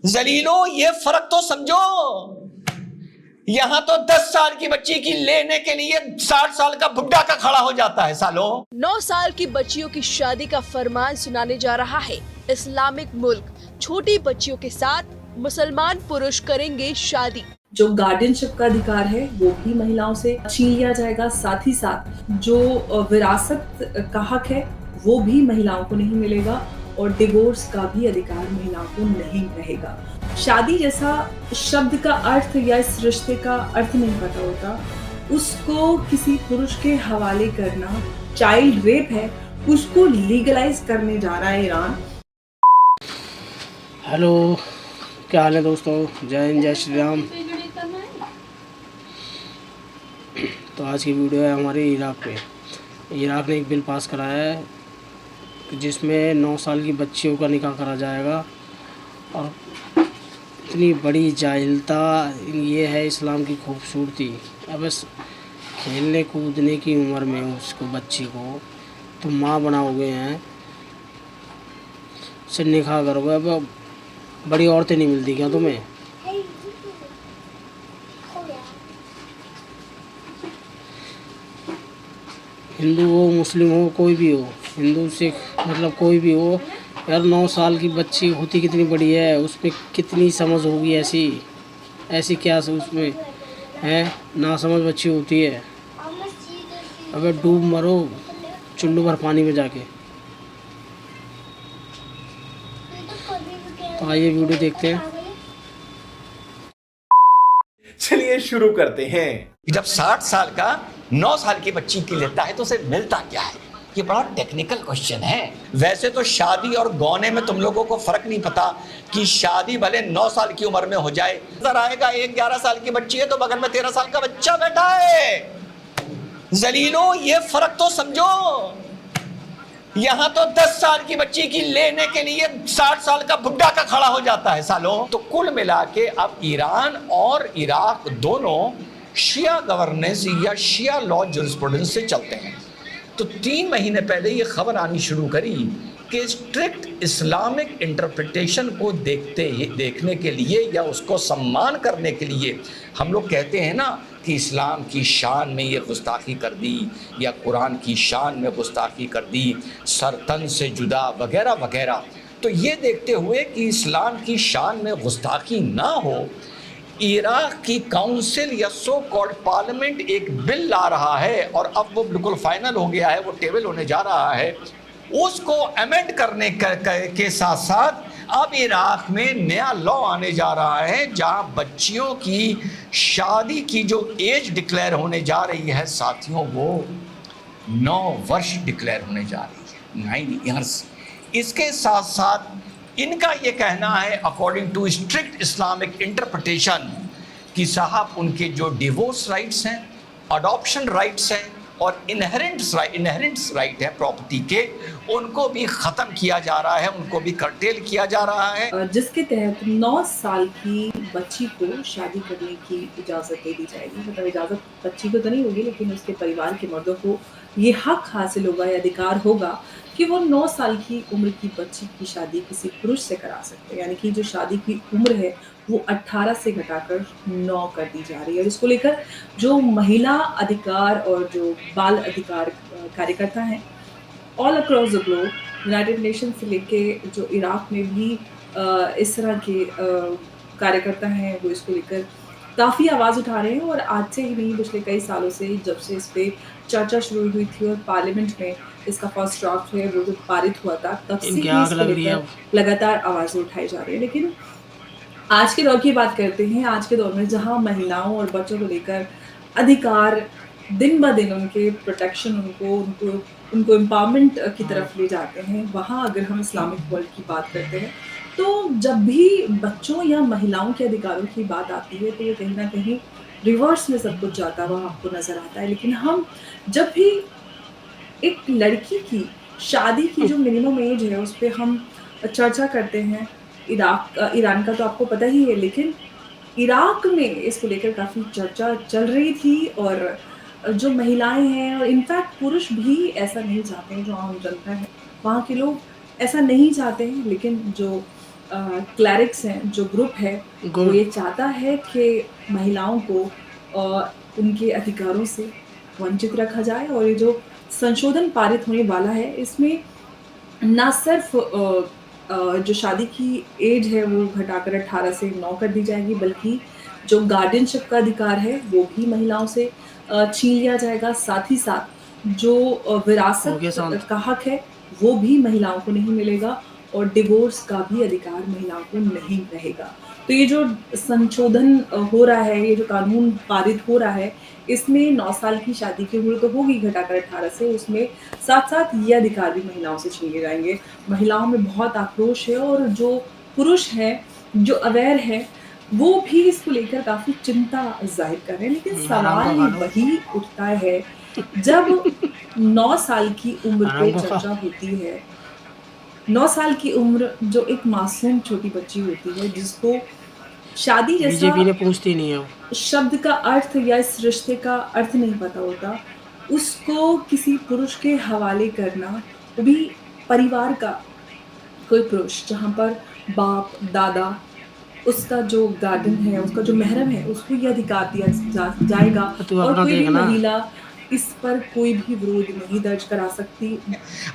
जलीलो, ये फर्क तो समझो। यहां तो 10 साल की बच्ची की लेने के लिए 60 साल का बुढ़ा का खड़ा हो जाता है सालो। 9 साल की बच्चियों की शादी का फरमान सुनाने जा रहा है इस्लामिक मुल्क। छोटी बच्चियों के साथ मुसलमान पुरुष करेंगे शादी। जो गार्डियनशिप का अधिकार है वो भी महिलाओं से छीन लिया जाएगा। साथ ही साथ जो विरासत का हक है वो भी महिलाओं को नहीं मिलेगा और डिवोर्स का भी अधिकार महिलाओं को नहीं रहेगा। शादी जैसा शब्द का अर्थ या इस रिश्ते का अर्थ नहीं पता होता, उसको किसी पुरुष के हवाले करना चाइल्ड रेप है, उसको लीगलाइज करने जा रहा है ईरान। हेलो, क्या हाल है दोस्तों? जय हिंद, जय श्री राम। तो आज की वीडियो है हमारे इराक पे। इराक ने एक बिल पास कराया है जिसमें 9 साल की बच्चियों का निकाह करा जाएगा। और इतनी बड़ी जाहिलता ये है इस्लाम की खूबसूरती। अब बस खेलने कूदने की उम्र में उसको बच्ची को तुम माँ बनाओगे हैं, से निकाह करोगे। अब बड़ी औरतें नहीं मिलती क्या तुम्हें? हिंदू हो, मुस्लिम हो, कोई भी हो, हिंदू सिख मतलब कोई भी हो यार, 9 साल की बच्ची होती कितनी बड़ी है, उस पर कितनी समझ होगी। ऐसी क्या उसमें है, ना समझ बच्ची होती है। अगर डूब मरो चुल्लू भर पानी में जाके। तो आइए वीडियो देखते हैं। चलिए शुरू करते हैं। जब 60 साल का 9 साल की बच्ची की लेता है तो उसे मिलता क्या है? ये बड़ा टेक्निकल क्वेश्चन है। वैसे तो शादी और गौने में तुम लोगों को फर्क नहीं पता कि शादी भले 9 साल की उम्र में हो जाए। नजर आएगा एक 11 साल की बच्ची है तो बगल में 13 साल का बच्चा बैठा है। जलीलो, ये फर्क तो समझो। यहां तो 10 साल की बच्ची की लेने के लिए 60 साल का बुढ़ा का खड़ा हो जाता है सालों। तो कुल मिला के अब ईरान और इराक दोनों शिया गवर्नेंस या शिया लॉ जूरिस्प्रूडेंस से चलते हैं। तो 3 महीने पहले ये खबर आनी शुरू करी कि स्ट्रिक्ट इस्लामिक इंटरप्रिटेशन को देखने के लिए या उसको सम्मान करने के लिए हम लोग कहते हैं ना कि इस्लाम की शान में ये गुस्ताखी कर दी या कुरान की शान में गुस्ताखी कर दी, सरतन से जुदा वगैरह वगैरह। तो ये देखते हुए कि इस्लाम की शान में गुस्ताखी ना हो, इराक की काउंसिल या सो कॉल्ड पार्लियामेंट एक बिल ला रहा है और अब वो बिल्कुल फाइनल हो गया है, वो टेबल होने जा रहा है। उसको अमेंड करने के साथ साथ अब इराक में नया लॉ आने जा रहा है जहां बच्चियों की शादी की जो एज डिक्लेयर होने जा रही है साथियों, वो 9 वर्ष डिक्लेयर होने जा रही है, 9 ईयर्स। इसके साथ साथ इनका ये कहना है according to strict Islamic interpretation कि साहब उनके जो डिवोर्स राइट्स हैं, अडॉप्शन राइट्स हैं और इनहेरेंस राइट है प्रॉपर्टी के, उनको भी ख़त्म किया जा रहा है, उनको भी कर्टेल किया जा रहा है। जिसके तहत 9 साल की बच्ची को शादी करने की इजाज़त दे दी जाएगी। मतलब इजाज़त बच्ची को तो नहीं होगी लेकिन उसके परिवार के मर्दों को ये हक हासिल होगा या अधिकार होगा कि वो 9 साल की उम्र की बच्ची की शादी किसी पुरुष से करा सकते हैं। यानी कि जो शादी की उम्र है वो 18 से घटाकर 9 कर दी जा रही है। और इसको लेकर जो महिला अधिकार और जो बाल अधिकार कार्यकर्ता हैं all across the globe, United nation से लेके जो इराक में भी इस तरह के कार्यकर्ता हैं, वो इसको लेकर काफ़ी आवाज़ उठा रहे हैं। और आज से ही नहीं, पिछले कई सालों से जब से इस पे चर्चा शुरू हुई थी और पार्लियामेंट में इसका फर्स्ट ड्राफ्ट है वो जो पारित हुआ था, तब से ही इसको लेकर लगातार आवाज़ें उठाई जा रही है। लेकिन आज के दौर की बात करते हैं। आज के दौर में जहाँ महिलाओं और बच्चों को लेकर अधिकार दिन ब दिन, उनके प्रोटेक्शन, उनको एम्पावरमेंट की तरफ ले जाते हैं, वहाँ अगर हम इस्लामिक वर्ल्ड की बात करते हैं तो जब भी बच्चों या महिलाओं के अधिकारों की बात आती है तो ये कहीं ना कहीं रिवर्स में सब कुछ जाता हुआ आपको नज़र आता है। लेकिन हम जब भी एक लड़की की शादी की जो मिनिमम एज है उस पर हम चर्चा करते हैं, ईरान का तो आपको पता ही है, लेकिन इराक में इसको लेकर काफ़ी चर्चा चल रही थी। और जो महिलाएं हैं और इनफैक्ट पुरुष भी ऐसा नहीं चाहते हैं, जो आम जनता है वहाँ के लोग ऐसा नहीं चाहते हैं। लेकिन जो क्लैरिक्स हैं, जो ग्रुप है, वो ये चाहता है कि महिलाओं को उनके अधिकारों से वंचित रखा जाए। और ये जो संशोधन पारित होने वाला है, इसमें ना सिर्फ जो शादी की एज है वो घटाकर 18 से 9 कर दी जाएगी, बल्कि जो गार्डियनशिप का अधिकार है वो भी महिलाओं से छीन लिया जाएगा। साथ ही साथ जो विरासत का हक है वो भी महिलाओं को नहीं मिलेगा, और डिवोर्स का भी अधिकार महिलाओं को नहीं रहेगा। तो ये जो संशोधन हो रहा है, ये जो कानून पारित हो रहा है, इसमें 9 साल की शादी की उम्र तो होगी घटाकर 18 से, उसमें साथ साथ ये अधिकार भी महिलाओं से छीन लिए जाएंगे। महिलाओं में बहुत आक्रोश है, और जो पुरुष हैं, जो अवेयर है, वो भी इसको लेकर काफी चिंता जाहिर कर रहे हैं। लेकिन सवाल वही उठता है, जब 9 साल की उम्र पे चर्चा होती है, 9 साल की उम्र जो एक मासूम छोटी बच्ची होती है, जिसको शादी जैसा बीजेपी ने पूछती नहीं है, शब्द का अर्थ या इस रिश्ते का अर्थ नहीं पता होता, उसको किसी पुरुष के हवाले करना, वो भी परिवार का कोई पुरुष, जहाँ पर बाप, दादा, उसका जो गार्डियन है, उसका जो महरम है, उसको ये अधिकार दिया जाएगा, और कोई भी महिला इस पर कोई भी विरोध नहीं दर्ज करा सकती।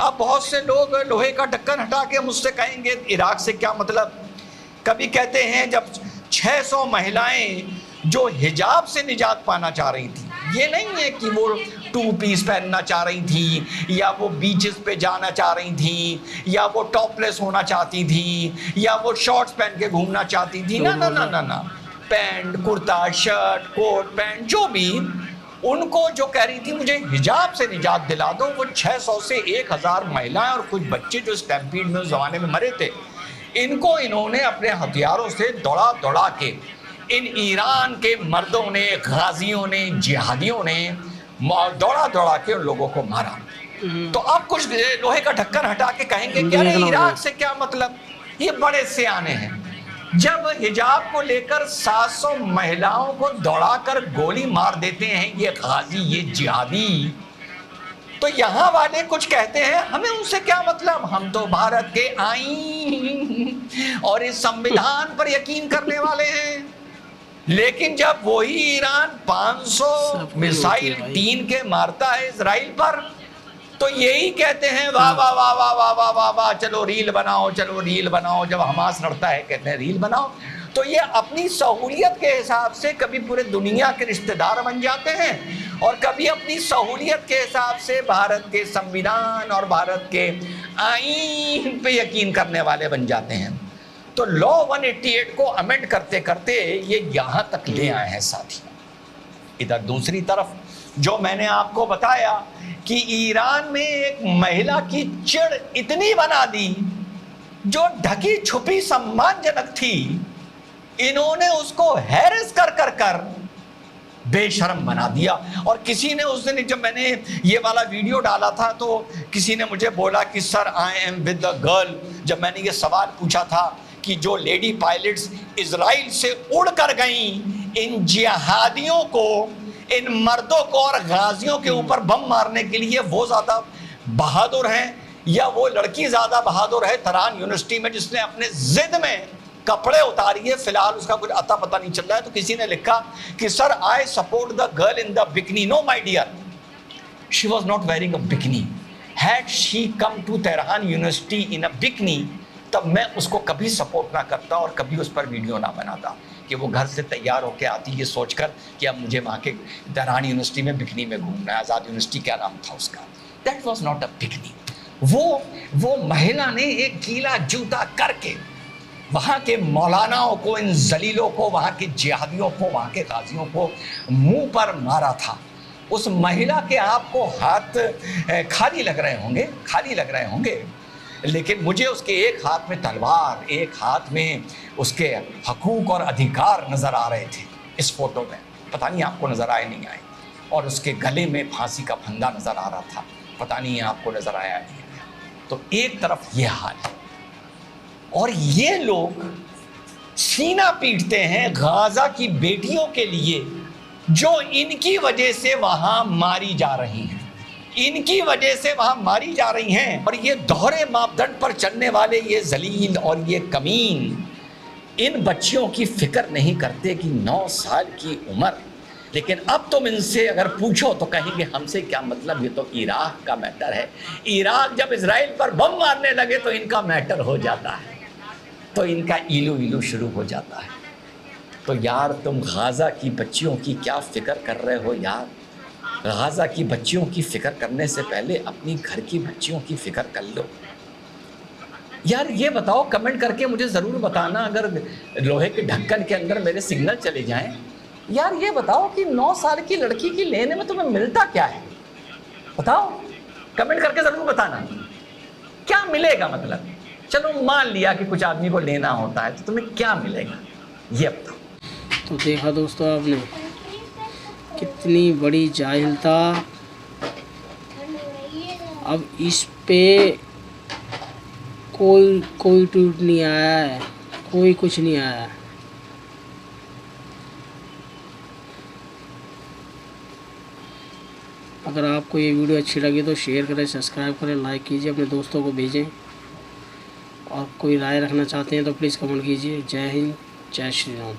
अब बहुत से लोग लोहे का ढक्कन हटा के मुझसे कहेंगे इराक से क्या मतलब। कभी कहते हैं जब 600 महिलाएं जो हिजाब से निजात पाना चाह रही थी, ये नहीं है कि वो 2 पीस पहनना चाह रही थी, या वो बीचेस पे जाना चाह रही थी, या वो टॉपलेस होना चाहती थी, या वो शॉर्ट्स पहन के घूमना चाहती थी, ना ना ना ना ना, pant, kurta, shirt, coat pant, जो भी, उनको जो कह रही थी मुझे हिजाब से निजात दिला दो, वो 600 से 1000 महिलाएं और कुछ बच्चे जो स्टैम्पीड में उस जमाने में मरे थे, इनको इन्होंने अपने हथियारों से दौड़ा दौड़ा के, इन ईरान के मर्दों ने, गाजियों ने, जिहादियों ने दौड़ा दौड़ा के उन लोगों को मारा। तो अब कुछ लोहे का ढक्कन हटा के कहेंगे क्या इराक से क्या मतलब। ये बड़े सियाने हैं। जब हिजाब को लेकर 700 महिलाओं को दौड़ाकर गोली मार देते हैं ये गाजी, ये जिहादी, तो यहाँ वाले कुछ कहते हैं हमें उनसे क्या मतलब, हम तो भारत के आईन और इस संविधान पर यकीन करने वाले हैं। लेकिन जब वही ईरान 500 मिसाइल 3 के मारता है इजराइल पर, तो यही कहते हैं वाह वाह वाह वाह वाह वाह वाह वाह, चलो रील बनाओ, चलो रील बनाओ। जब हमास लड़ता है कहते हैं रील बनाओ। तो ये अपनी सहूलियत के हिसाब से कभी पूरे दुनिया के रिश्तेदार बन जाते हैं, और कभी अपनी सहूलियत के हिसाब से भारत के संविधान और भारत के आईन पे यकीन करने वाले बन जाते हैं। तो लॉ 188 को अमेंड करते करते ये यहां तक ले आए हैं साथियों। इधर दूसरी तरफ जो मैंने आपको बताया कि ईरान में एक महिला की चिड़ इतनी बना दी जो ढकी छुपी सम्मानजनक थी, इन्होंने उसको हैरेस कर कर कर बेशर्म बना दिया। और किसी ने उस दिन जब मैंने ये वाला वीडियो डाला था तो किसी ने मुझे बोला कि sir I am with the girl. जब मैंने ये सवाल पूछा था कि जो लेडी पायलट्स इजराइल से उड़ कर गईं इन जिहादियों को, इन मर्दों को और गाजियों के ऊपर बम मारने के लिए, वो ज़्यादा बहादुर हैं या वो लड़की ज़्यादा बहादुर है तहरान यूनिवर्सिटी में जिसने अपने जिद में कपड़े उतारिए, फिलहाल उसका कुछ अता पता नहीं चल रहा है। तो किसी ने लिखा कि sir I support the girl in the bikini. No my dear, she was not wearing a bikini. Had she come to Tehran university in a bikini, तब मैं उसको कभी सपोर्ट ना करता और कभी उस पर वीडियो ना बनाता कि वो घर से तैयार होकर आती ये सोचकर कि अब मुझे वहाँ के तेहरान यूनिवर्सिटी में बिकनी में घूमना है। आज़ाद यूनिवर्सिटी क्या नाम था उसका, that was not a bikini. वो महिला ने एक गीला जूता करके वहाँ के मौलानाओं को, इन जलीलों को, वहाँ के जिहादियों को, वहाँ के गाजियों को मुंह पर मारा था। उस महिला के आपको हाथ खाली लग रहे होंगे, लेकिन मुझे उसके एक हाथ में तलवार, एक हाथ में उसके हकूक और अधिकार नज़र आ रहे थे इस फोटो में। पता नहीं आपको नज़र आए नहीं आए। और उसके गले में फांसी का फंदा नज़र आ रहा था, पता नहीं आपको नज़र आया नहीं आया। तो एक तरफ ये हाल है, और ये लोग सीना पीटते हैं गाजा की बेटियों के लिए जो इनकी वजह से वहाँ मारी जा रही हैं। इनकी वजह से वहां मारी जा रही हैं। और ये दोहरे मापदंड पर चलने वाले ये जलील और ये कमीन इन बच्चियों की फिक्र नहीं करते कि 9 साल की उम्र। लेकिन अब तुम इनसे अगर पूछो तो कहेंगे हमसे क्या मतलब, ये तो इराक का मैटर है। इराक जब इजराइल पर बम मारने लगे तो इनका मैटर हो जाता है, तो इनका इलू इलू शुरू हो जाता है। तो यार तुम गाज़ा की बच्चियों की क्या फ़िक्र कर रहे हो यार? गाज़ा की बच्चियों की फ़िक्र करने से पहले अपनी घर की बच्चियों की फ़िक्र कर लो यार। ये बताओ, कमेंट करके मुझे ज़रूर बताना, अगर लोहे के ढक्कन के अंदर मेरे सिग्नल चले जाएं, यार ये बताओ कि 9 साल की लड़की की लेने में तुम्हें मिलता क्या है? बताओ, कमेंट करके ज़रूर बताना क्या मिलेगा। मतलब चलो मान लिया कि कुछ आदमी को लेना होता है, तो तुम्हें क्या मिलेगा ये बताओ। तो देखा दोस्तों आपने कितनी बड़ी जाहिलता। अब इस पे कोई ट्वीट नहीं आया है, कोई कुछ नहीं आया है। अगर आपको ये वीडियो अच्छी लगी तो शेयर करें, सब्सक्राइब करें, लाइक कीजिए, अपने दोस्तों को भेजें। और कोई राय रखना चाहते हैं तो प्लीज़ कमेंट कीजिए। जय हिंद, जय श्री राम।